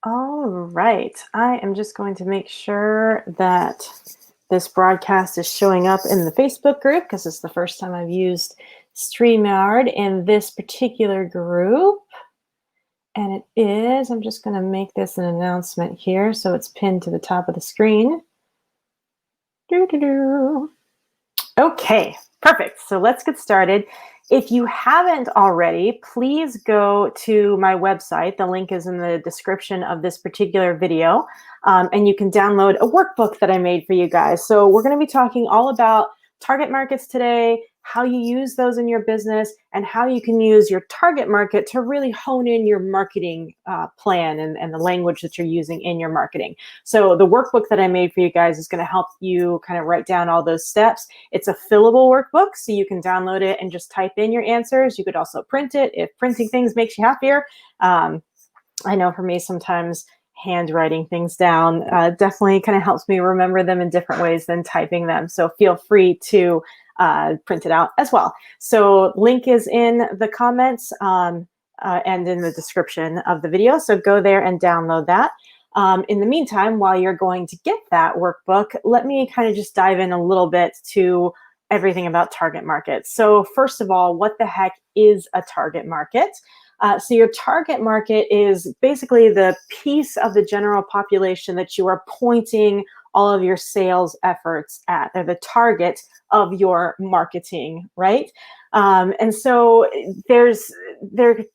All right. I am just going to make sure that this broadcast is showing up in the Facebook group because it's the first time I've used StreamYard in this particular group. And it is, I'm just going to make this an announcement here so it's pinned to the top of the screen. Doo-doo-doo. Okay, perfect. So let's get started. If you haven't already, please go to my website. The link is in the description of this particular video, and you can download a workbook that I made for you guys. So we're going to be talking all about target markets today, how you use those in your business, and how you can use your target market to really hone in your marketing plan and the language that you're using in your marketing. So the workbook that I made for you guys is going to help you kind of write down all those steps. It's a fillable workbook, so you can download it and just type in your answers. You could also print it if printing things makes you happier. I know for me, sometimes handwriting things down definitely kind of helps me remember them in different ways than typing them. So feel free to print it out as well. So link is in the comments and in the description of the video. So go there and download that. In the meantime, while you're going to get that workbook, let me kind of just dive in a little bit to everything about target markets. So first of all, what the heck is a target market? So your target market is basically the piece of the general population that you are pointing all of your sales efforts at. They're the target of your marketing, right? And so there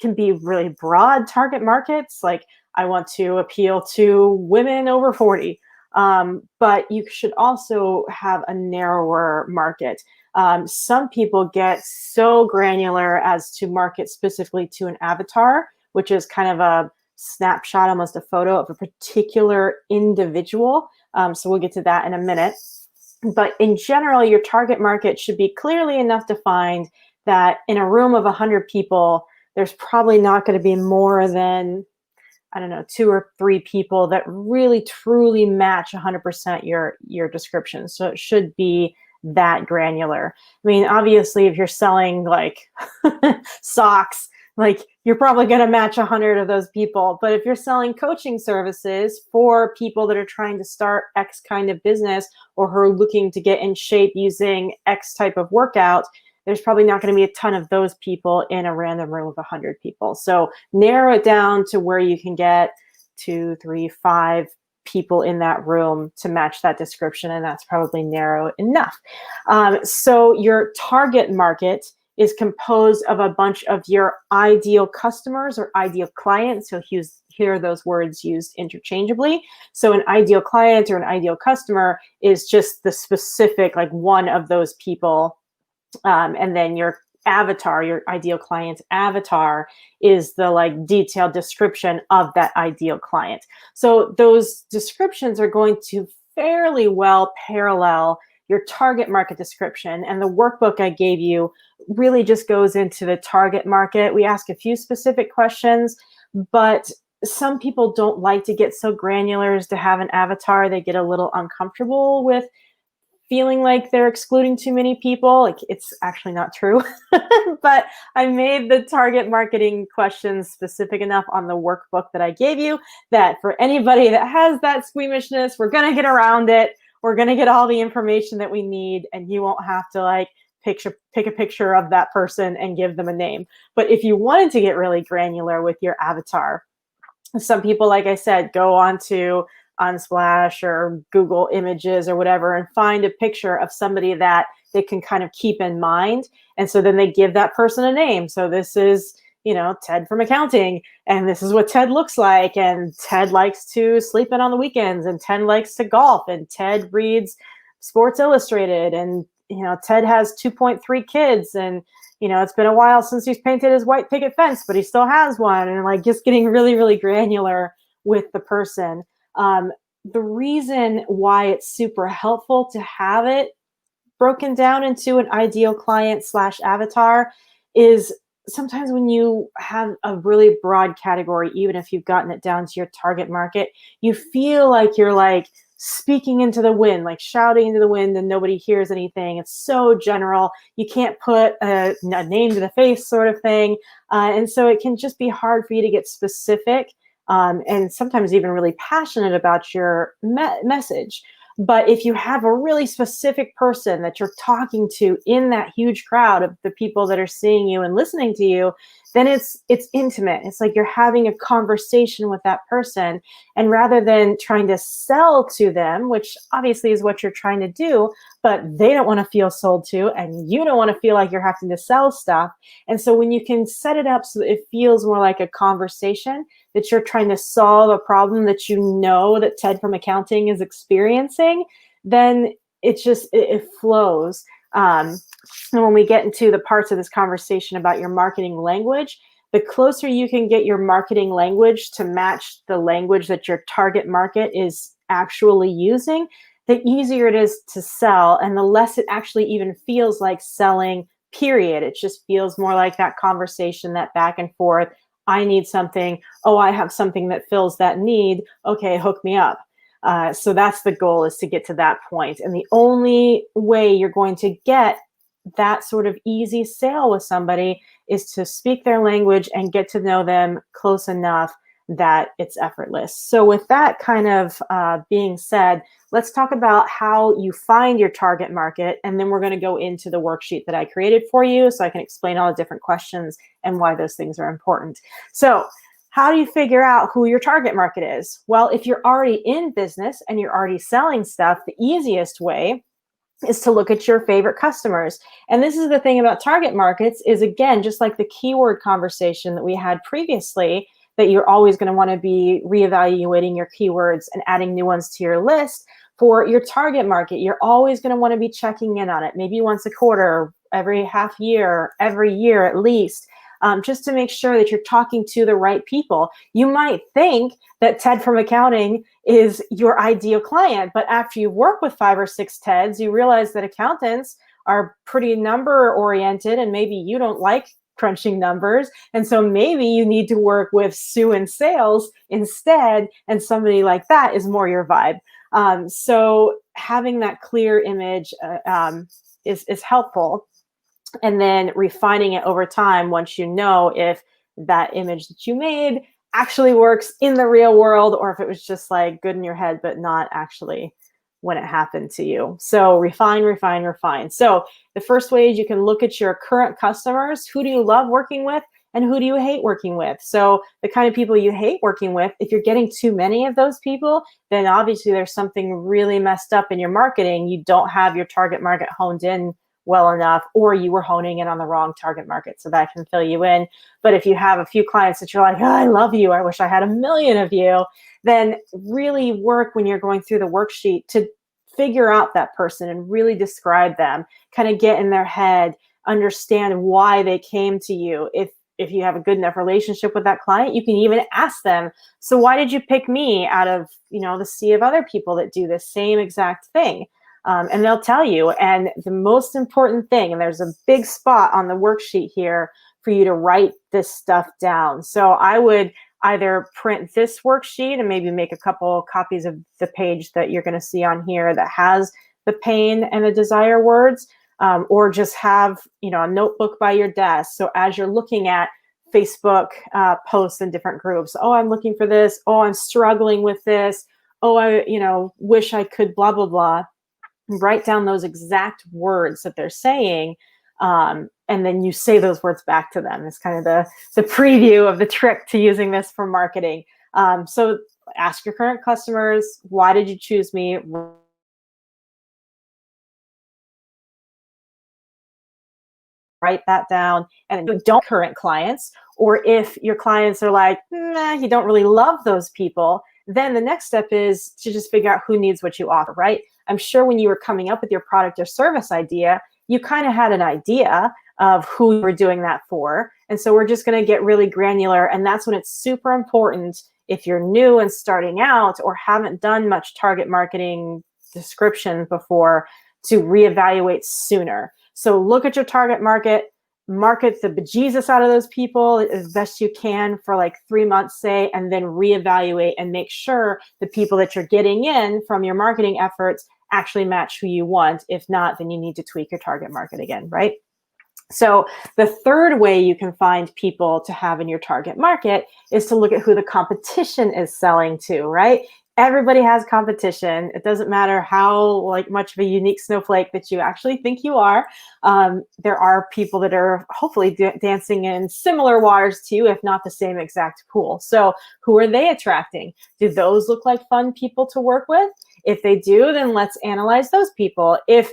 can be really broad target markets, like I want to appeal to women over 40. But you should also have a narrower market. Some people get so granular as to market specifically to an avatar, which is kind of a snapshot, almost a photo of a particular individual. So we'll get to that in a minute. But in general, your target market should be clearly enough defined that in a room of 100 people, there's probably not going to be more than, I don't know, 2 or 3 people that really truly match 100% your description. So it should be that granular. I mean, obviously, if you're selling like socks, like you're probably going to match 100 of those people. But if you're selling coaching services for people that are trying to start X kind of business or who are looking to get in shape using X type of workout, there's probably not going to be a ton of those people in a random room of 100 people. So narrow it down to where you can get 2, 3, 5 people in that room to match that description, and that's probably narrow enough. So your target market is composed of a bunch of your ideal customers or ideal clients. So hear those words used interchangeably. So an ideal client or an ideal customer is just the specific, like one of those people. And then your avatar, your ideal client's avatar, is the like detailed description of that ideal client. So those descriptions are going to fairly well parallel your target market description. And the workbook I gave you really just goes into the target market. We ask a few specific questions, but some people don't like to get so granular as to have an avatar. They get a little uncomfortable with feeling like they're excluding too many people. Like, it's actually not true. But I made the target marketing questions specific enough on the workbook that I gave you that for anybody that has that squeamishness, we're going to get around it. We're going to get all the information that we need, and you won't have to like pick a picture of that person and give them a name. But if you wanted to get really granular with your avatar, some people, like I said, go on to Unsplash or Google Images or whatever and find a picture of somebody that they can kind of keep in mind. And so then they give that person a name. So this is, Ted from accounting, and this is what Ted looks like. And Ted likes to sleep in on the weekends, and Ted likes to golf, and Ted reads Sports Illustrated, and, Ted has 2.3 kids, and, it's been a while since he's painted his white picket fence, but he still has one. And like just getting really, really granular with the person. The reason why it's super helpful to have it broken down into an ideal client / avatar is sometimes when you have a really broad category, even if you've gotten it down to your target market, you feel like you're like speaking into the wind, like shouting into the wind, and nobody hears anything. It's so general. You can't put a name to the face sort of thing. And so it can just be hard for you to get specific and sometimes even really passionate about your message. But if you have a really specific person that you're talking to in that huge crowd of the people that are seeing you and listening to you, then it's intimate. It's like you're having a conversation with that person. And rather than trying to sell to them, which obviously is what you're trying to do, but they don't want to feel sold to, and you don't want to feel like you're having to sell stuff. And so when you can set it up so that it feels more like a conversation, that you're trying to solve a problem that you know that Ted from accounting is experiencing, then it flows. And when we get into the parts of this conversation about your marketing language, the closer you can get your marketing language to match the language that your target market is actually using, the easier it is to sell, and the less it actually even feels like selling, period. It just feels more like that conversation, that back and forth. I need something. Oh, I have something that fills that need. Okay, hook me up. So that's the goal, is to get to that point. And the only way you're going to get that sort of easy sale with somebody is to speak their language and get to know them close enough that it's effortless. So with that kind of being said, let's talk about how you find your target market, and then we're going to go into the worksheet that I created for you so I can explain all the different questions and why those things are important. So how do you figure out who your target market is? Well, if you're already in business and you're already selling stuff, the easiest way is to look at your favorite customers. And this is the thing about target markets, is again, just like the keyword conversation that we had previously, that you're always going to want to be reevaluating your keywords and adding new ones to your list. For your target market, you're always going to want to be checking in on it, maybe once a quarter, every half year, every year at least, just to make sure that you're talking to the right people. You might think that Ted from accounting is your ideal client, but after you work with 5 or 6 Teds, you realize that accountants are pretty number oriented, and maybe you don't like crunching numbers. And so maybe you need to work with Sue in sales instead, and somebody like that is more your vibe. So having that clear image is helpful. And then refining it over time once you know if that image that you made actually works in the real world, or if it was just like good in your head, but not actually when it happened to you. So refine, refine, refine. So the first way is you can look at your current customers. Who do you love working with, and who do you hate working with? So the kind of people you hate working with, if you're getting too many of those people, then obviously there's something really messed up in your marketing. You don't have your target market honed in well enough, or you were honing in on the wrong target market. So that can fill you in. But if you have a few clients that you're like, oh, I love you, I wish I had a million of you, then really work when you're going through the worksheet to figure out that person and really describe them, kind of get in their head, understand why they came to you. If you have a good enough relationship with that client, you can even ask them, so why did you pick me out of, the sea of other people that do the same exact thing? And they'll tell you. And the most important thing, and there's a big spot on the worksheet here for you to write this stuff down. So I would either print this worksheet and maybe make a couple copies of the page that you're going to see on here that has the pain and the desire words, or just have a notebook by your desk. So as you're looking at Facebook posts in different groups, oh, I'm looking for this, oh, I'm struggling with this, oh, I wish I could blah, blah, blah. Write down those exact words that they're saying, and then you say those words back to them. It's kind of the preview of the trick to using this for marketing. So ask your current customers, why did you choose me? Write that down. And if you don't current clients, or if your clients are like, nah, you don't really love those people, then the next step is to just figure out who needs what you offer, right? I'm sure when you were coming up with your product or service idea, you kind of had an idea of who you were doing that for. And so we're just going to get really granular. And that's when it's super important, if you're new and starting out or haven't done much target marketing description before, to reevaluate sooner. So look at your target market, market the bejesus out of those people as best you can for like 3 months, say, and then reevaluate and make sure the people that you're getting in from your marketing efforts actually match who you want. If not, then you need to tweak your target market again, right? So the third way you can find people to have in your target market is to look at who the competition is selling to, right? Everybody has competition. It doesn't matter how much of a unique snowflake that you actually think you are. There are people that are hopefully dancing in similar waters to you, if not the same exact pool. So who are they attracting? Do those look like fun people to work with? If they do, then let's analyze those people. If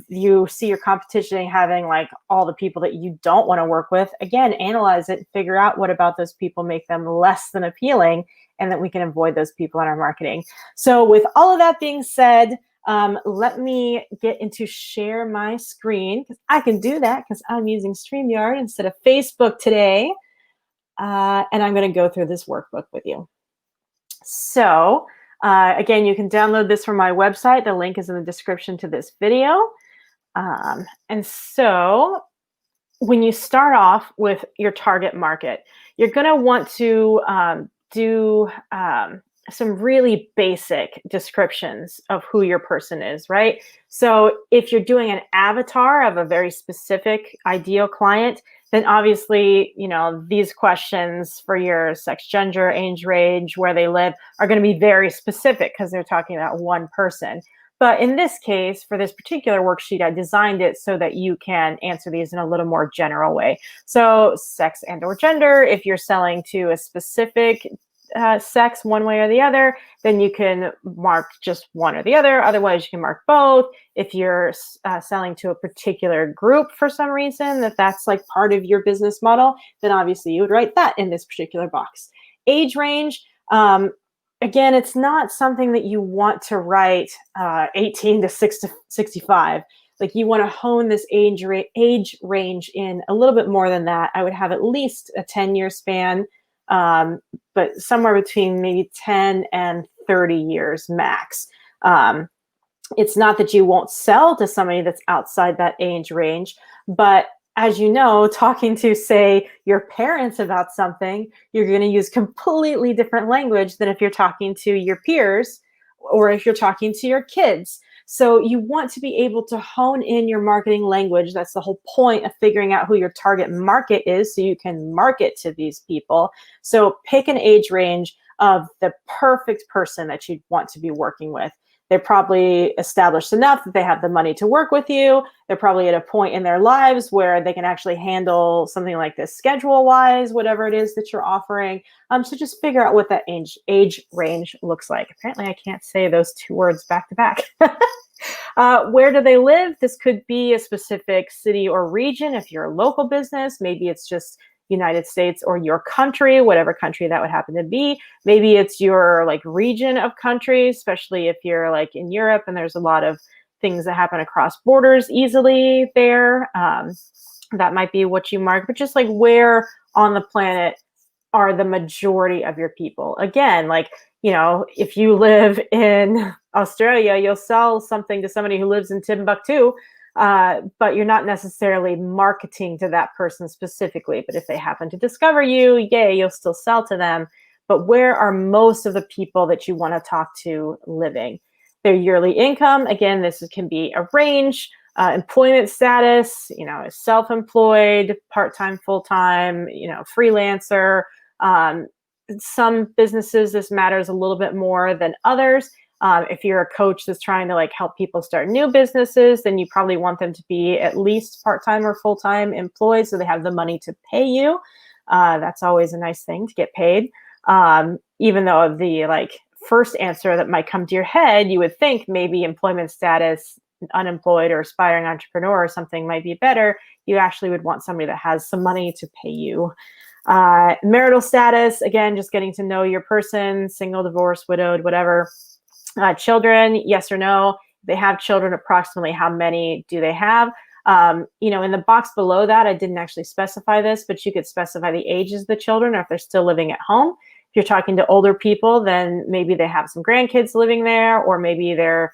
you see your competition having all the people that you don't want to work with, again, analyze it, figure out what about those people make them less than appealing, and that we can avoid those people in our marketing. So with all of that being said, let me get into share my screen, because I can do that because I'm using StreamYard instead of Facebook today. And I'm going to go through this workbook with you. So again, you can download this from my website. The link is in the description to this video. And so when you start off with your target market, you're going to want to do some really basic descriptions of who your person is, right? So if you're doing an avatar of a very specific ideal client, then obviously, these questions for your sex, gender, age, range, where they live are going to be very specific because they're talking about one person. But in this case, for this particular worksheet, I designed it so that you can answer these in a little more general way. So sex and or gender, if you're selling to a specific sex one way or the other, then you can mark just one or the other. Otherwise, you can mark both. If you're selling to a particular group for some reason, that's part of your business model, then obviously you would write that in this particular box. Age range, again, it's not something that you want to write 18 to 65. You want to hone this age range in a little bit more than that. I would have at least a 10-year span, but somewhere between maybe 10 and 30 years max. It's not that you won't sell to somebody that's outside that age range, but as you know, talking to, say, your parents about something, you're going to use completely different language than if you're talking to your peers or if you're talking to your kids. So you want to be able to hone in your marketing language. That's the whole point of figuring out who your target market is, so you can market to these people. So pick an age range of the perfect person that you'd want to be working with. They're probably established enough that they have the money to work with you. They're probably at a point in their lives where they can actually handle something like this schedule-wise, whatever it is that you're offering. So just figure out what that age range looks like. Apparently, I can't say those two words back to back. Where do they live? This could be a specific city or region. If you're a local business, maybe it's just United States or your country, whatever country that would happen to be. Maybe it's your region of countries, especially if you're in Europe and there's a lot of things that happen across borders easily there. That might be what you mark, but just where on the planet are the majority of your people? Again, if you live in Australia, you'll sell something to somebody who lives in Timbuktu, but you're not necessarily marketing to that person specifically. But if they happen to discover you, yay, you'll still sell to them. But where are most of the people that you want to talk to living? Their yearly income, again, this can be a range. Employment status, self-employed, part-time, full-time, freelancer. Some businesses, this matters a little bit more than others. If you're a coach that's trying to help people start new businesses, then you probably want them to be at least part-time or full-time employed so they have the money to pay you. That's always a nice thing, to get paid. Even though the first answer that might come to your head, you would think maybe employment status, unemployed or aspiring entrepreneur or something might be better. You actually would want somebody that has some money to pay you. Marital status, again, just getting to know your person, single, divorced, widowed, whatever. Children, yes or no. They have children, approximately how many do they have? In the box below that, I didn't actually specify this, but you could specify the ages of the children or if they're still living at home. If you're talking to older people, then maybe they have some grandkids living there, or maybe they're,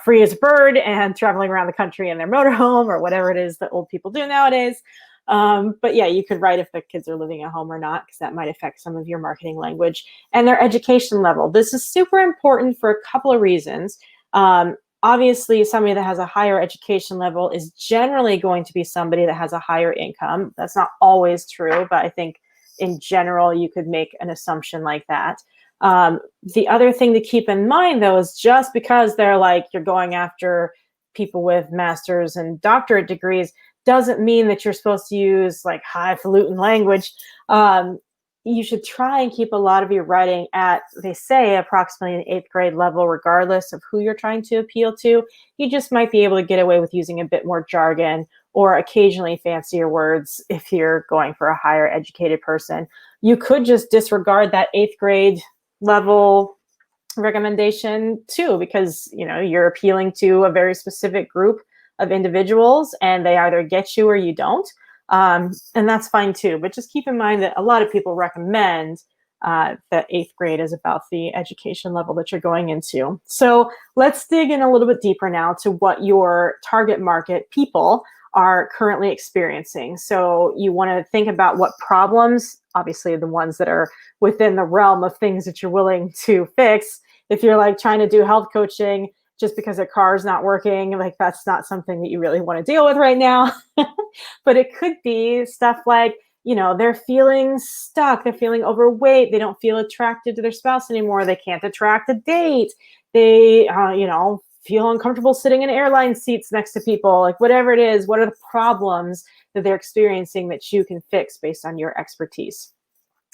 free as a bird and traveling around the country in their motorhome or whatever it is that old people do nowadays. But yeah, you could write if the kids are living at home or not, because that might affect some of your marketing language. And their education level. This is super important for a couple of reasons. Obviously, somebody that has a higher education level is generally going to be somebody that has a higher income. That's not always true, but I think in general, you could make an assumption like that. The other thing to keep in mind, though, is just because they're like, you're going after people with master's and doctorate degrees doesn't mean that you're supposed to use like highfalutin language. You should try and keep a lot of your writing at, they say, approximately an 8th grade level, regardless of who you're trying to appeal to. You just might be able to get away with using a bit more jargon or occasionally fancier words if you're going for a higher educated person. You could just disregard that 8th grade level recommendation too, because you're appealing to a very specific group of individuals and they either get you or you don't. And that's fine too, but just keep in mind that a lot of people recommend that 8th grade is about the education level that you're going into. So let's dig in a little bit deeper now to what your target market people are currently experiencing. So you want to think about what problems, obviously the ones that are within the realm of things that you're willing to fix. If you're like trying to do health coaching just because a car is not working, like that's not something that you really want to deal with right now. But it could be stuff like, they're feeling stuck, they're feeling overweight, they don't feel attracted to their spouse anymore, they can't attract a date, they, feel uncomfortable sitting in airline seats next to people, like whatever it is, what are the problems that they're experiencing that you can fix based on your expertise?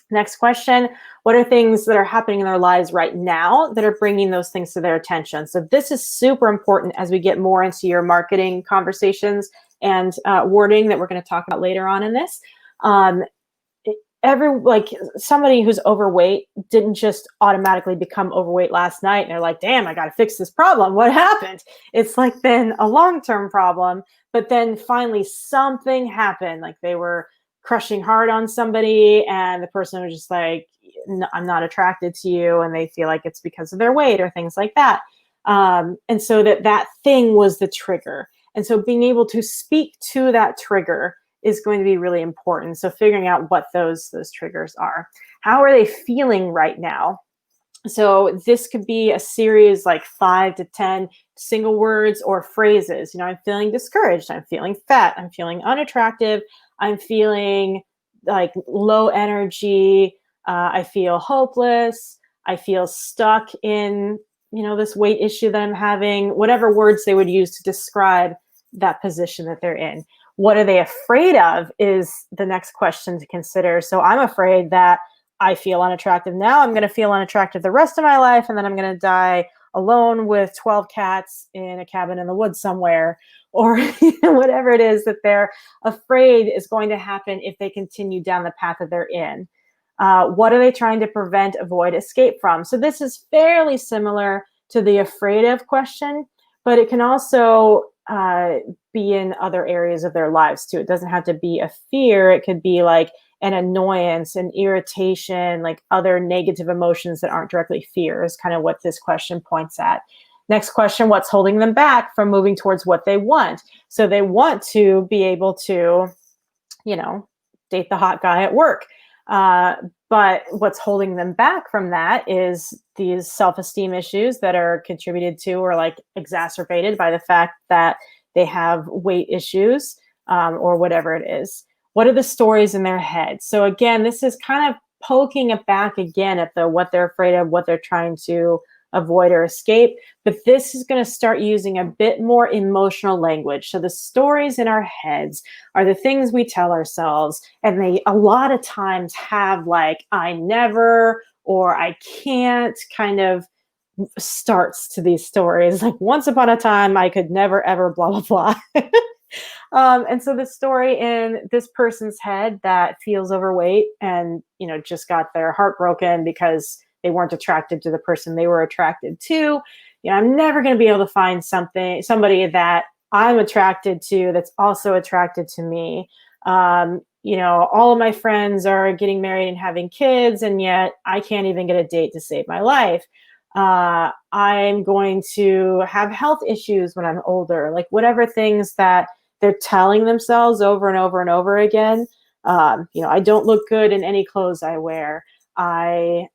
Next question, what are things that are happening in their lives right now that are bringing those things to their attention? So this is super important as we get more into your marketing conversations and wording that we're going to talk about later on in this. Somebody who's overweight didn't just automatically become overweight last night and they're like, damn, I got to fix this problem. What happened? It's like been a long-term problem, but then finally something happened. Like they were crushing hard on somebody and the person was just like, I'm not attracted to you. And they feel like it's because of their weight or things like that. And so that thing was the trigger. And so being able to speak to that trigger is going to be really important. So figuring out what those triggers are. How are they feeling right now? So this could be a series like 5 to 10 single words or phrases. I'm feeling discouraged. I'm feeling fat. I'm feeling unattractive. I'm feeling like low energy. I feel hopeless. I feel stuck in, this weight issue that I'm having, whatever words they would use to describe that position that they're in. What are they afraid of is the next question to consider. So I'm afraid that I feel unattractive now. I'm going to feel unattractive the rest of my life. And then I'm going to die alone with 12 cats in a cabin in the woods somewhere, or whatever it is that they're afraid is going to happen if they continue down the path that they're in. What are they trying to prevent, avoid, escape from? So this is fairly similar to the afraid of question, but it can also be in other areas of their lives too. It doesn't have to be a fear. It could be like an annoyance, an irritation, like other negative emotions that aren't directly fear is kind of what this question points at. Next question, what's holding them back from moving towards what they want? So they want to be able to, date the hot guy at work. But what's holding them back from that is these self-esteem issues that are contributed to or like exacerbated by the fact that they have weight issues or whatever it is. What are the stories in their head? So again, this is kind of poking it back again at what they're afraid of, what they're trying to avoid or escape. But this is going to start using a bit more emotional language. So the stories in our heads are the things we tell ourselves. And they a lot of times have like, I never, or I can't kind of starts to these stories. Like once upon a time, I could never, ever, blah, blah, blah. And so the story in this person's head that feels overweight and, just got their heart broken because they weren't attracted to the person they were attracted to. I'm never going to be able to find somebody that I'm attracted to that's also attracted to me. All of my friends are getting married and having kids, and yet I can't even get a date to save my life. I'm going to have health issues when I'm older, like whatever things that they're telling themselves over and over and over again. I don't look good in any clothes I wear. I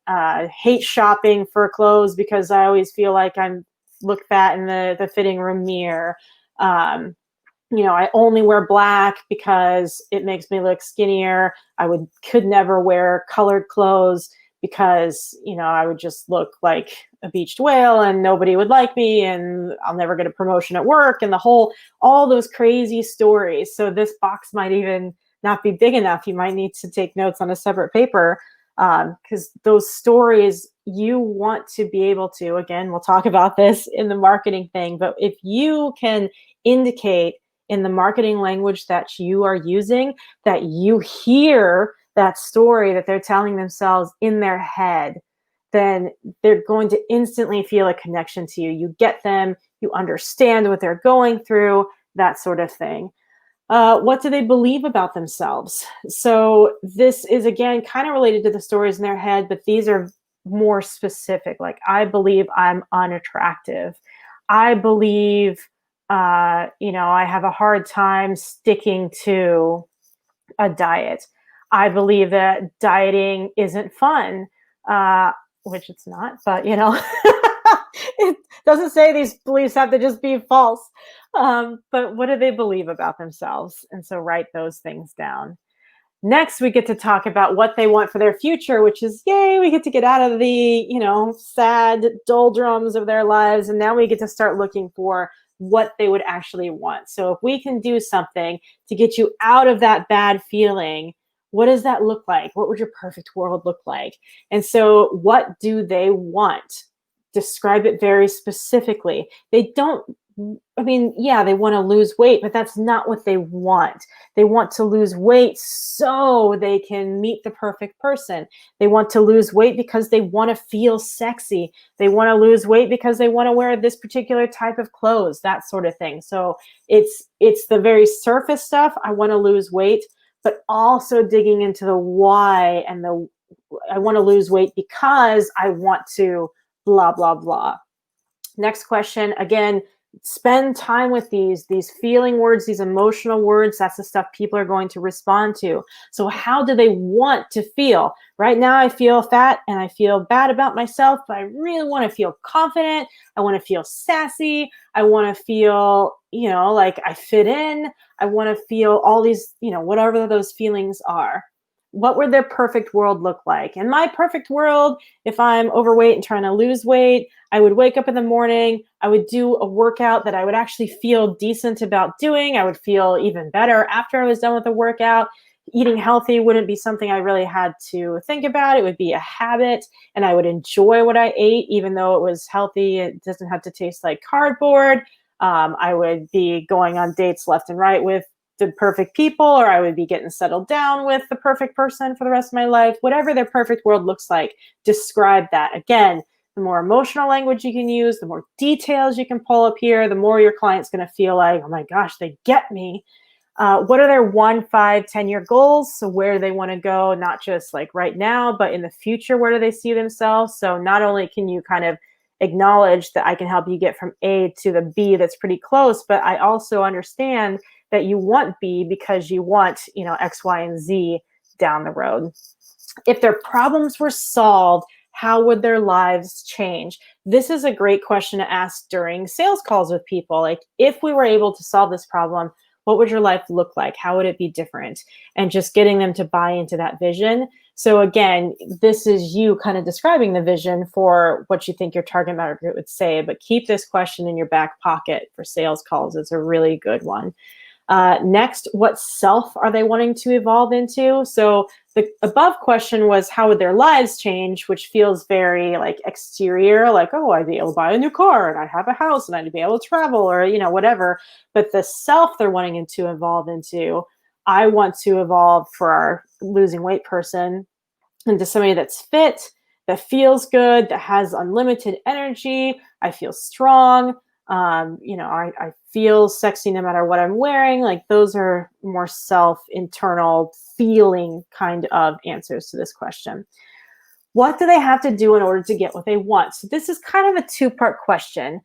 hate shopping for clothes because I always feel like I'm look fat in the fitting room mirror. I only wear black because it makes me look skinnier. Could never wear colored clothes because, I would just look like a beached whale and nobody would like me and I'll never get a promotion at work, and all those crazy stories. So this box might even not be big enough. You might need to take notes on a separate paper, because those stories you want to be able to, again, we'll talk about this in the marketing thing, but if you can indicate in the marketing language that you are using that you hear that story that they're telling themselves in their head, then they're going to instantly feel a connection to you. You get them, you understand what they're going through, that sort of thing. What do they believe about themselves? So this is, again, kind of related to the stories in their head, but these are more specific. Like, I believe I'm unattractive. I believe, I have a hard time sticking to a diet. I believe that dieting isn't fun, which it's not, but it doesn't say these beliefs have to just be false. But what do they believe about themselves? And so write those things down. Next, we get to talk about what they want for their future, which is, yay, we get to get out of the, sad doldrums of their lives. And now we get to start looking for what they would actually want. So if we can do something to get you out of that bad feeling, what does that look like? What would your perfect world look like? And so what do they want? Describe it very specifically. They want to lose weight, but that's not what they want. They want to lose weight so they can meet the perfect person. They want to lose weight because they want to feel sexy. They want to lose weight because they want to wear this particular type of clothes, that sort of thing. So it's the very surface stuff. I want to lose weight, but also digging into the why and I want to lose weight because I want to blah, blah, blah. Next question, again, spend time with these feeling words, these emotional words. That's the stuff people are going to respond to. So how do they want to feel? Right now, I feel fat and I feel bad about myself, but I really want to feel confident. I want to feel sassy. I want to feel, like I fit in. I want to feel all these, whatever those feelings are. What would their perfect world look like? In my perfect world, if I'm overweight and trying to lose weight, I would wake up in the morning, I would do a workout that I would actually feel decent about doing. I would feel even better after I was done with the workout. Eating healthy wouldn't be something I really had to think about. It would be a habit, and I would enjoy what I ate, even though it was healthy. It doesn't have to taste like cardboard. I would be going on dates left and right with the perfect people, or I would be getting settled down with the perfect person for the rest of my life. Whatever their perfect world looks like, describe that. Again, the more emotional language you can use, the more details you can pull up here, the more your client's going to feel like, oh my gosh, they get me. What are their 1, 5, 10-year goals? So where do they want to go, not just like right now, but in the future, where do they see themselves? So not only can you kind of acknowledge that I can help you get from A to the B that's pretty close, but I also understand that you want B because you want, X, Y, and Z down the road. If their problems were solved, how would their lives change? This is a great question to ask during sales calls with people. Like, if we were able to solve this problem, what would your life look like? How would it be different? And just getting them to buy into that vision. So again, this is you kind of describing the vision for what you think your target market would say, but keep this question in your back pocket for sales calls. It's a really good one. Next, what self are they wanting to evolve into? So the above question was, how would their lives change, which feels very like exterior, like, oh, I'd be able to buy a new car and I'd have a house and I'd be able to travel, or, whatever. But the self they're wanting to evolve into, I want to evolve for our losing weight person into somebody that's fit, that feels good, that has unlimited energy. I feel strong. I feel sexy no matter what I'm wearing. Like, those are more internal feeling kind of answers to this question. What do they have to do in order to get what they want? So this is kind of a two-part question.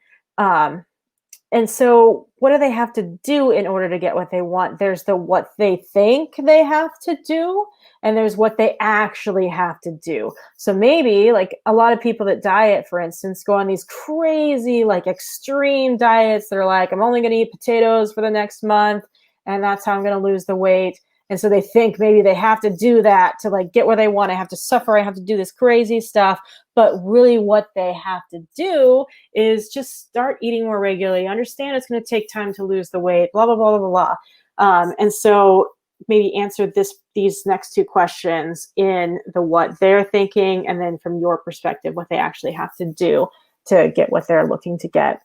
And so what do they have to do in order to get what they want? There's the what they think they have to do, and there's what they actually have to do. So maybe like a lot of people that diet, for instance, go on these crazy, like extreme diets. They're like, I'm only going to eat potatoes for the next month, and that's how I'm going to lose the weight. And so they think maybe they have to do that to like get where they want. I have to suffer. I have to do this crazy stuff. But really what they have to do is just start eating more regularly. Understand it's going to take time to lose the weight, blah, blah, blah, blah, blah. And so maybe answer these next two questions in the what they're thinking, and then from your perspective, what they actually have to do to get what they're looking to get.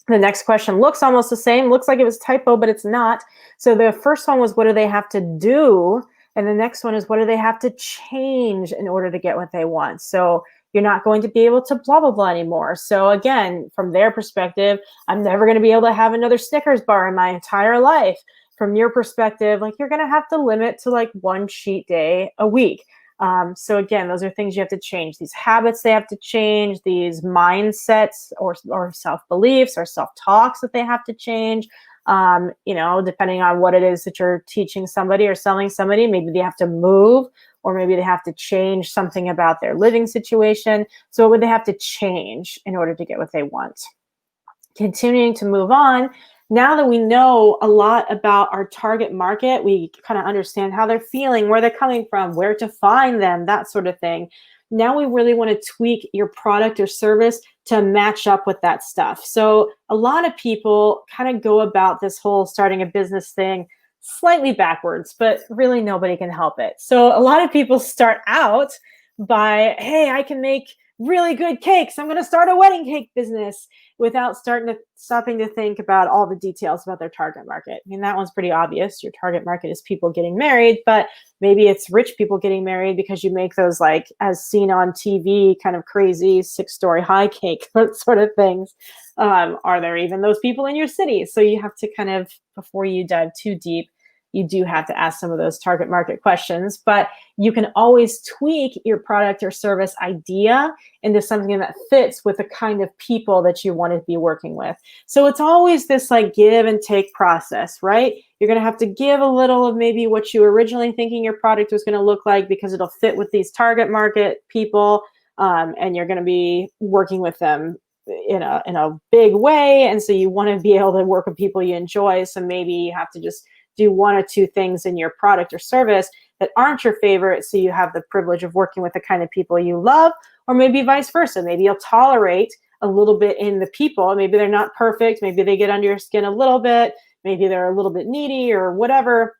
The next question looks almost the same, looks like it was typo, but it's not. So the first one was, what do they have to do? And the next one is, what do they have to change in order to get what they want? So you're not going to be able to blah, blah, blah anymore. So again, from their perspective, I'm never going to be able to have another Snickers bar in my entire life. From your perspective, like you're going to have to limit to like one cheat day a week. So again, those are things you have to change. These habits they have to change, these mindsets or self-beliefs or self-talks that they have to change. Depending on what it is that you're teaching somebody or selling somebody, maybe they have to move, or maybe they have to change something about their living situation. So what would they have to change in order to get what they want? Continuing to move on, now that we know a lot about our target market, we kind of understand how they're feeling, where they're coming from, where to find them, that sort of thing. Now we really want to tweak your product or service to match up with that stuff. So a lot of people kind of go about this whole starting a business thing slightly backwards, but really nobody can help it. So a lot of people start out by, hey, I can make really good cakes. I'm going to start a wedding cake business, without stopping to think about all the details about their target market. I mean, that one's pretty obvious. Your target market is people getting married, but maybe it's rich people getting married because you make those like as seen on TV kind of crazy 6-story high cake sort of things. Are there even those people in your city? So you have to kind of, before you dive too deep, you do have to ask some of those target market questions, but you can always tweak your product or service idea into something that fits with the kind of people that you want to be working with. So it's always this like give and take process, right? You're going to have to give a little of maybe what you originally thinking your product was going to look like, because it'll fit with these target market people, and you're going to be working with them in a big way. And so you want to be able to work with people you enjoy. So maybe you have to just do one or two things in your product or service that aren't your favorite, so you have the privilege of working with the kind of people you love, or maybe vice versa. Maybe you'll tolerate a little bit in the people. Maybe they're not perfect. Maybe they get under your skin a little bit. Maybe they're a little bit needy or whatever,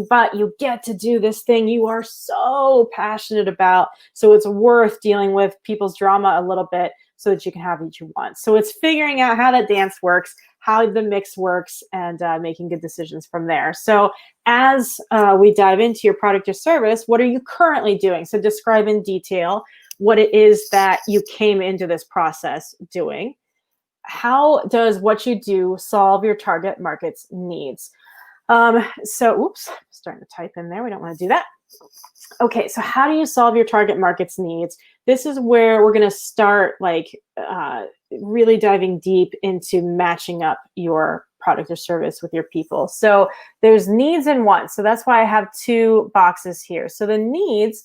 but you get to do this thing you are so passionate about. So it's worth dealing with people's drama a little bit so that you can have what you want. So it's figuring out how that dance works, how the mix works, and making good decisions from there. So as we dive into your product or service, what are you currently doing? So describe in detail what it is that you came into this process doing. How does what you do solve your target market's needs? Oops, I'm starting to type in there. We don't want to do that. Okay, so how do you solve your target market's needs? This is where we're going to start really diving deep into matching up your product or service with your people. So there's needs and wants. So that's why I have two boxes here. So the needs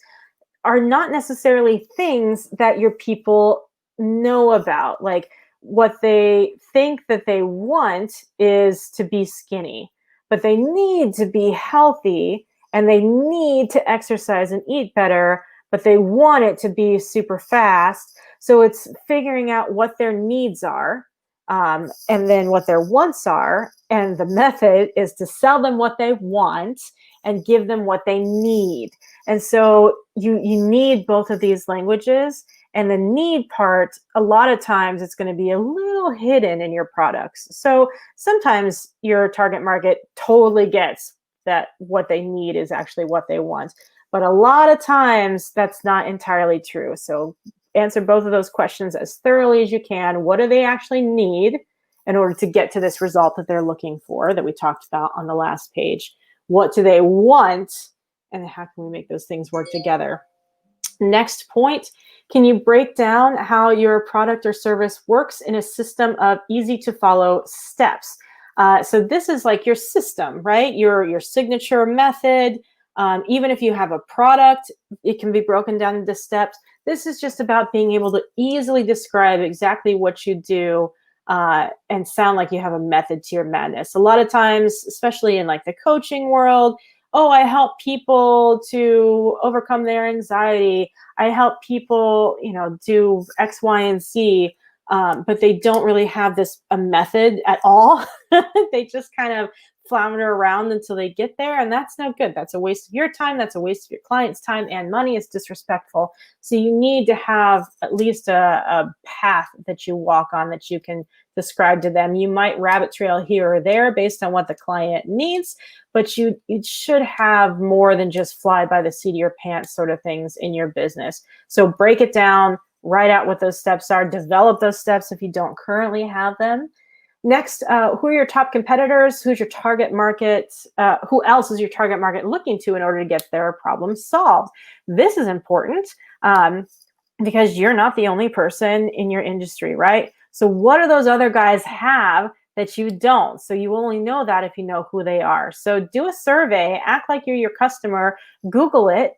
are not necessarily things that your people know about. Like what they think that they want is to be skinny, but they need to be healthy, and they need to exercise and eat better, but they want it to be super fast. So it's figuring out what their needs are, and then what their wants are. And the method is to sell them what they want and give them what they need. And so you need both of these languages. And the need part, a lot of times it's going to be a little hidden in your products. So sometimes your target market totally gets that what they need is actually what they want. But a lot of times that's not entirely true. So answer both of those questions as thoroughly as you can. What do they actually need in order to get to this result that they're looking for, that we talked about on the last page? What do they want, and how can we make those things work together? Next point, can you break down how your product or service works in a system of easy to follow steps? So this is like your system, right? Your signature method. Even if you have a product, it can be broken down into steps. This is just about being able to easily describe exactly what you do and sound like you have a method to your madness. A lot of times, especially in like the coaching world, oh, I help people to overcome their anxiety. I help people, do X, Y, and Z, but they don't really have a method at all. They just kind of flounder around until they get there, and that's no good. That's a waste of your time. That's a waste of your client's time and money. It's disrespectful. So you need to have at least a path that you walk on that you can describe to them. You might rabbit trail here or there based on what the client needs, but you should have more than just fly by the seat of your pants sort of things in your business. So break it down, write out what those steps are, develop those steps if you don't currently have them. Next, who are your top competitors? Who's your target market? Who else is your target market looking to in order to get their problem solved? This is important because you're not the only person in your industry, right? So what do those other guys have that you don't? So you only know that if you know who they are. So do a survey, act like you're your customer, Google it,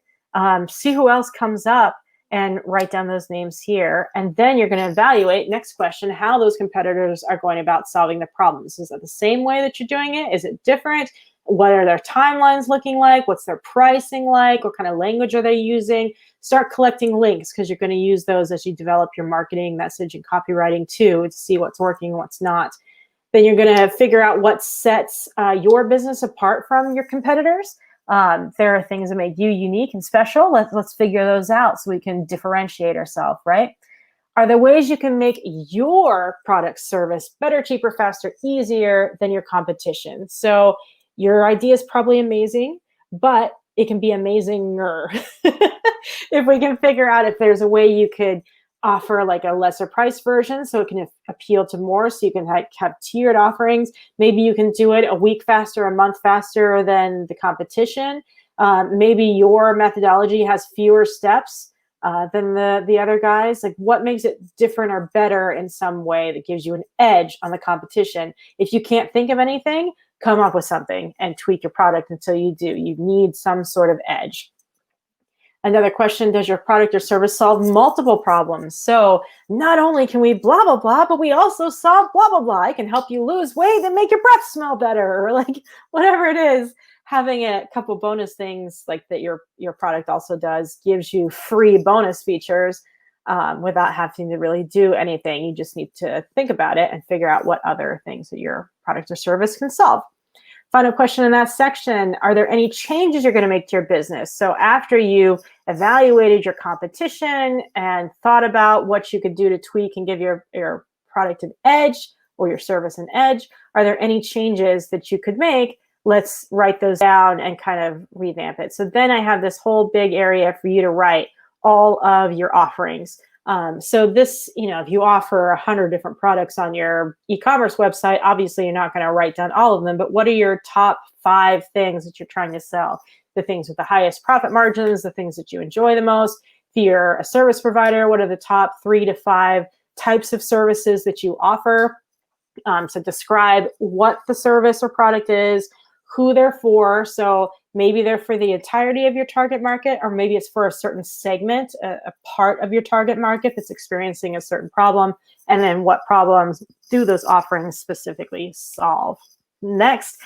see who else comes up, and write down those names here. And then you're going to evaluate, next question, how those competitors are going about solving the problems. Is it the same way that you're doing it? Is it different? What are their timelines looking like? What's their pricing like? What kind of language are they using? Start collecting links because you're going to use those as you develop your marketing message and copywriting too, to see what's working and what's not. Then you're going to figure out what sets your business apart from your competitors. There are things that make you unique and special. Let's figure those out so we can differentiate ourselves, right? Are there ways you can make your product service better, cheaper, faster, easier than your competition? So your idea is probably amazing, but it can be amazinger. If we can figure out if there's a way you could offer like a lesser price version so it can appeal to more, so you can have tiered offerings. Maybe you can do it a week faster, a month faster than the competition. Maybe your methodology has fewer steps than the other guys. Like, what makes it different or better in some way that gives you an edge on the competition? If you can't think of anything, come up with something and tweak your product until you do. You need some sort of edge. Another question, does your product or service solve multiple problems? So not only can we blah, blah, blah, but we also solve blah, blah, blah. I can help you lose weight and make your breath smell better, or like whatever it is. Having a couple bonus things like that your product also does gives you free bonus features without having to really do anything. You just need to think about it and figure out what other things that your product or service can solve. Final question in that section, are there any changes you're going to make to your business? So after you evaluated your competition and thought about what you could do to tweak and give your product an edge or your service an edge, are there any changes that you could make? Let's write those down and kind of revamp it. So then I have this whole big area for you to write all of your offerings. So this, if you offer 100 different products on your e-commerce website, obviously you're not going to write down all of them, but what are your top 5 things that you're trying to sell? The things with the highest profit margins, the things that you enjoy the most. If you're a service provider, what are the top 3 to 5 types of services that you offer? So describe what the service or product is, who they're for. So maybe they're for the entirety of your target market, or maybe it's for a certain segment, a part of your target market that's experiencing a certain problem. And then what problems do those offerings specifically solve? Next,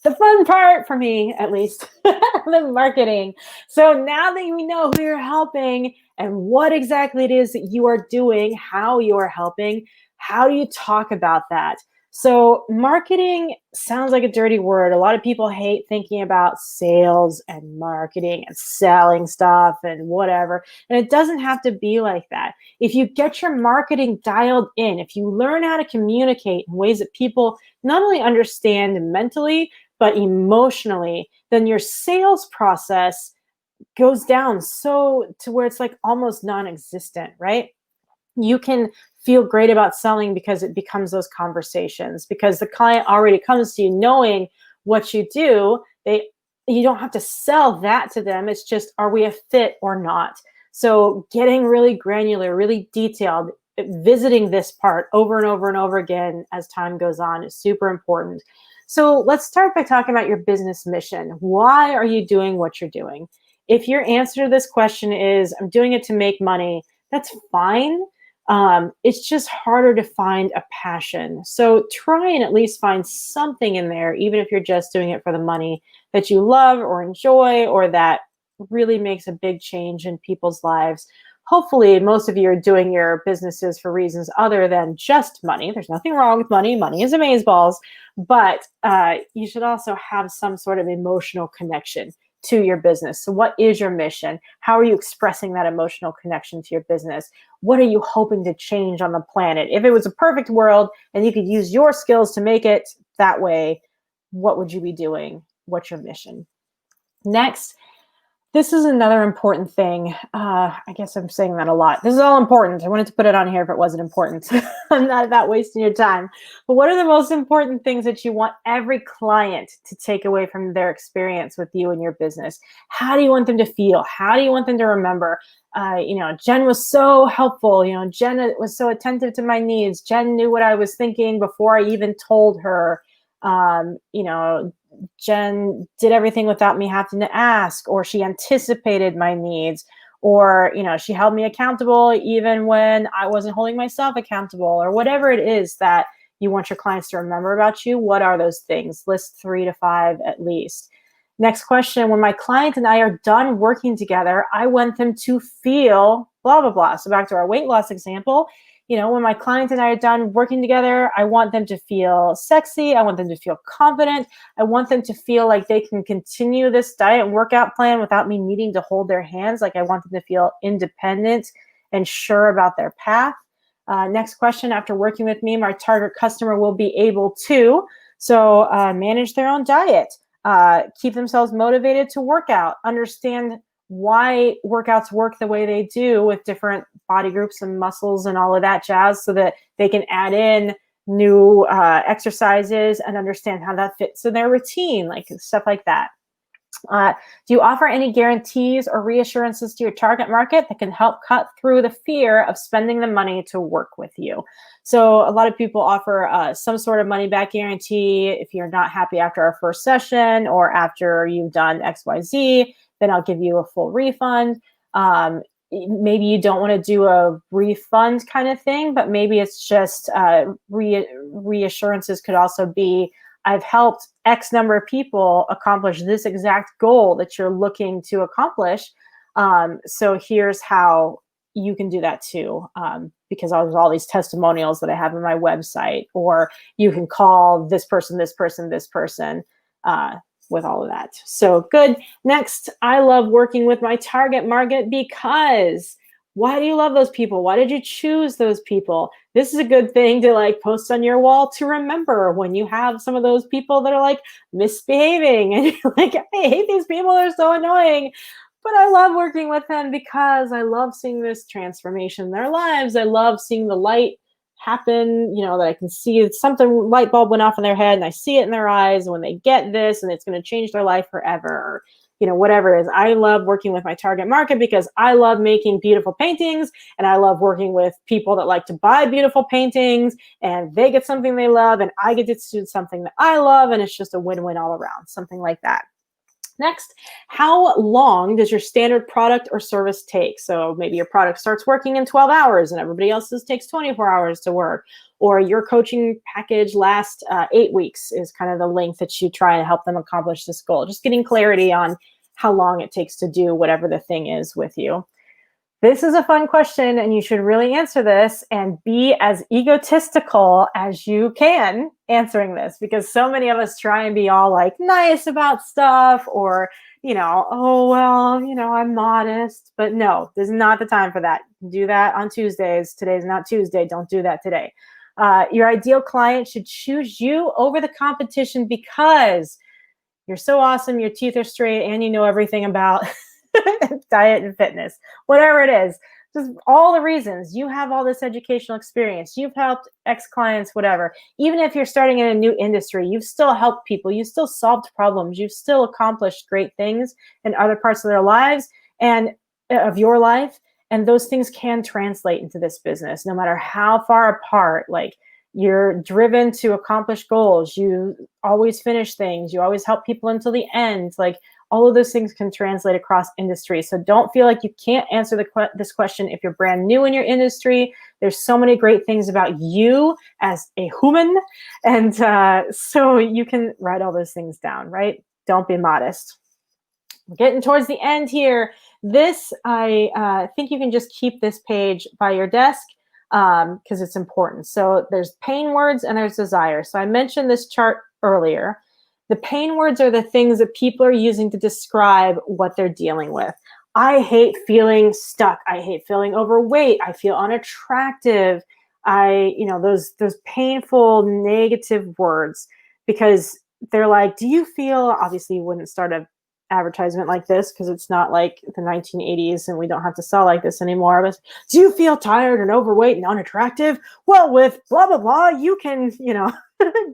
the fun part for me, at least, the marketing. So now that we know who you're helping and what exactly it is that you are doing, how you are helping, how do you talk about that? So marketing sounds like a dirty word. A lot of people hate thinking about sales and marketing and selling stuff and whatever. And it doesn't have to be like that. If you get your marketing dialed in, if you learn how to communicate in ways that people not only understand mentally, but emotionally, then your sales process goes down so to where it's like almost non-existent, right? You can feel great about selling because it becomes those conversations, because the client already comes to you knowing what you do. You don't have to sell that to them. It's just, are we a fit or not? So getting really granular, really detailed, visiting this part over and over and over again as time goes on is super important. So let's start by talking about your business mission. Why are you doing what you're doing? If your answer to this question is, I'm doing it to make money, that's fine. It's just harder to find a passion. So try and at least find something in there, even if you're just doing it for the money, that you love or enjoy, or that really makes a big change in people's lives. Hopefully, most of you are doing your businesses for reasons other than just money. There's nothing wrong with money. Money is amazeballs. But you should also have some sort of emotional connection to your business. So what is your mission? How are you expressing that emotional connection to your business? What are you hoping to change on the planet? If it was a perfect world and you could use your skills to make it that way, what would you be doing? What's your mission? Next, this is another important thing. I guess I'm saying that a lot. This is all important. I wanted to put it on here if it wasn't important. I'm not about wasting your time. But what are the most important things that you want every client to take away from their experience with you and your business? How do you want them to feel? How do you want them to remember? Jen was so helpful. Jen was so attentive to my needs. Jen knew what I was thinking before I even told her. Jen did everything without me having to ask, or she anticipated my needs, or, she held me accountable even when I wasn't holding myself accountable, or whatever it is that you want your clients to remember about you. What are those things? List 3 to 5 at least. Next question, when my client and I are done working together, I want them to feel blah, blah, blah. So back to our weight loss example, when my client and I are done working together, I want them to feel sexy. I want them to feel confident. I want them to feel like they can continue this diet and workout plan without me needing to hold their hands. Like I want them to feel independent and sure about their path. Next question, after working with me, my target customer will be able to manage their own diet, keep themselves motivated to work out, understand why workouts work the way they do with different body groups and muscles and all of that jazz, so that they can add in new exercises and understand how that fits in their routine, like stuff like that. Do you offer any guarantees or reassurances to your target market that can help cut through the fear of spending the money to work with you? So a lot of people offer some sort of money back guarantee. If you're not happy after our first session or after you've done XYZ, then I'll give you a full refund. Maybe you don't want to do a refund kind of thing, but maybe it's just reassurances could also be, I've helped X number of people accomplish this exact goal that you're looking to accomplish. So here's how you can do that too, because there's all these testimonials that I have on my website, or you can call this person, this person, this person, with all of that. So good. Next, I love working with my target market because why do you love those people? Why did you choose those people? This is a good thing to post on your wall to remember when you have some of those people that are misbehaving and you're like, I hate these people, they're so annoying. But I love working with them because I love seeing this transformation in their lives. I love seeing the light happen, that I can see something, light bulb went off in their head and I see it in their eyes when they get this and it's going to change their life forever, or, whatever it is. I love working with my target market because I love making beautiful paintings, and I love working with people that like to buy beautiful paintings, and they get something they love and I get to do something that I love, and it's just a win-win all around, something like that. Next, how long does your standard product or service take? So maybe your product starts working in 12 hours and everybody else's takes 24 hours to work, or your coaching package lasts 8 weeks is kind of the length that you try and help them accomplish this goal. Just getting clarity on how long it takes to do whatever the thing is with you. This is a fun question, and you should really answer this and be as egotistical as you can answering this, because so many of us try and be all nice about stuff, or, oh, well, I'm modest. But no, this is not the time for that. Do that on Tuesdays. Today's not Tuesday. Don't do that today. Your ideal client should choose you over the competition because you're so awesome, your teeth are straight, and you know everything about diet and fitness, whatever it is, just all the reasons. You have all this educational experience. You've helped X clients, whatever. Even if you're starting in a new industry, you've still helped people. You've still solved problems. You've still accomplished great things in other parts of their lives. And of your life, and those things can translate into this business no matter how far apart. Like, you're driven to accomplish goals, you always finish things, you always help people until the end. Like, all of those things can translate across industry. So don't feel like you can't answer this question if you're brand new in your industry. There's so many great things about you as a human, and so you can write all those things down, right? Don't be modest. We're getting towards the end here. This, I think you can just keep this page by your desk because it's important. So there's pain words and there's desire. So I mentioned this chart earlier. The pain words are the things that people are using to describe what they're dealing with. I hate feeling stuck. I hate feeling overweight. I feel unattractive. Those painful negative words, because they're like, do you feel, obviously you wouldn't start a advertisement like this because it's not like the 1980s and we don't have to sell like this anymore. But do you feel tired and overweight and unattractive? Well, with blah, blah, blah, you can,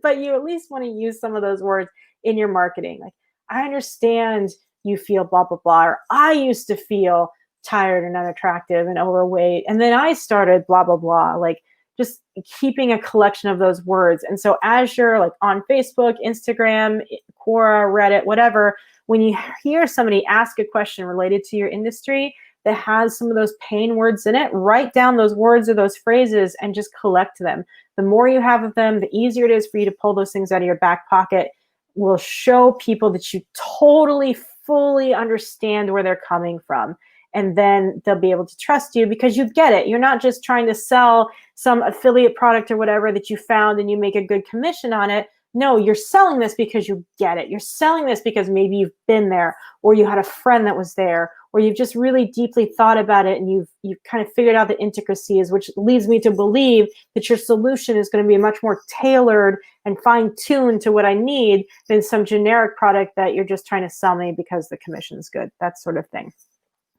but you at least want to use some of those words in your marketing. Like, I understand you feel blah, blah, blah, or I used to feel tired and unattractive and overweight, and then I started blah, blah, blah. Like, just keeping a collection of those words. And so as you're like on Facebook, Instagram, Quora, Reddit, whatever, when you hear somebody ask a question related to your industry that has some of those pain words in it, write down those words or those phrases and just collect them. The more you have of them, the easier it is for you to pull those things out of your back pocket. Will show people that you totally, fully understand where they're coming from. And then they'll be able to trust you because you get it. You're not just trying to sell some affiliate product or whatever that you found and you make a good commission on it. No, you're selling this because you get it. You're selling this because maybe you've been there, or you had a friend that was there, or you've just really deeply thought about it and you've kind of figured out the intricacies, which leads me to believe that your solution is going to be much more tailored and fine-tuned to what I need than some generic product that you're just trying to sell me because the commission's good, that sort of thing.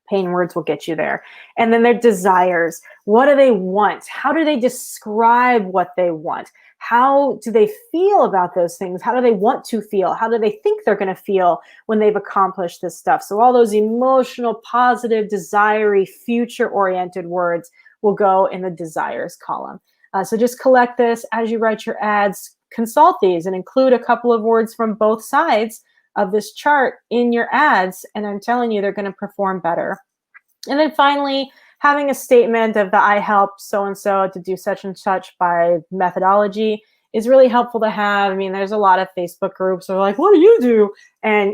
Pain words will get you there. And then their desires. What do they want? How do they describe what they want? How do they feel about those things? How do they want to feel? How do they think they're going to feel when they've accomplished this stuff? So all those emotional, positive, desire-y, future-oriented words will go in the desires column. So just collect this as you write your ads, consult these, and include a couple of words from both sides of this chart in your ads, and I'm telling you, they're going to perform better. And then finally, having a statement of the I help so-and-so to do such and such by methodology is really helpful to have. I mean, there's a lot of Facebook groups that are like, what do you do? And,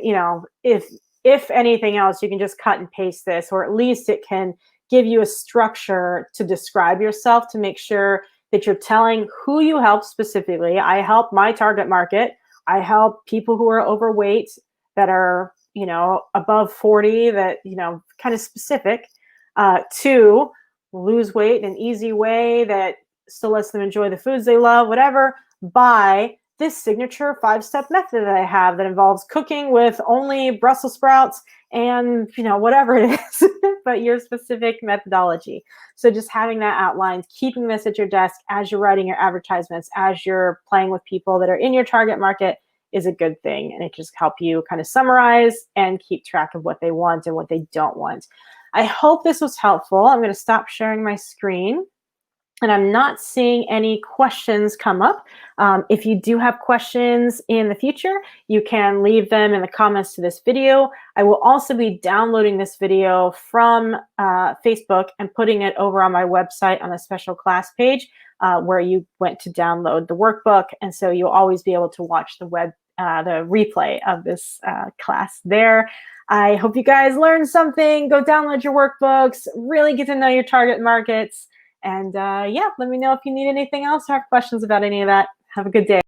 if anything else, you can just cut and paste this, or at least it can give you a structure to describe yourself to make sure that you're telling who you help specifically. I help my target market. I help people who are overweight that are, above 40, that, kind of specific, to lose weight in an easy way that still lets them enjoy the foods they love, whatever, by this signature 5-step method that I have that involves cooking with only Brussels sprouts and, whatever it is, but your specific methodology. So just having that outlined, keeping this at your desk as you're writing your advertisements, as you're playing with people that are in your target market, is a good thing. And it just helps you kind of summarize and keep track of what they want and what they don't want. I hope this was helpful. I'm going to stop sharing my screen. And I'm not seeing any questions come up. If you do have questions in the future, you can leave them in the comments to this video. I will also be downloading this video from Facebook and putting it over on my website on a special class page where you went to download the workbook. And so you'll always be able to watch the replay of this class there. I hope you guys learned something. Go download your workbooks, really get to know your target markets. And yeah, let me know if you need anything else or have questions about any of that. Have a good day.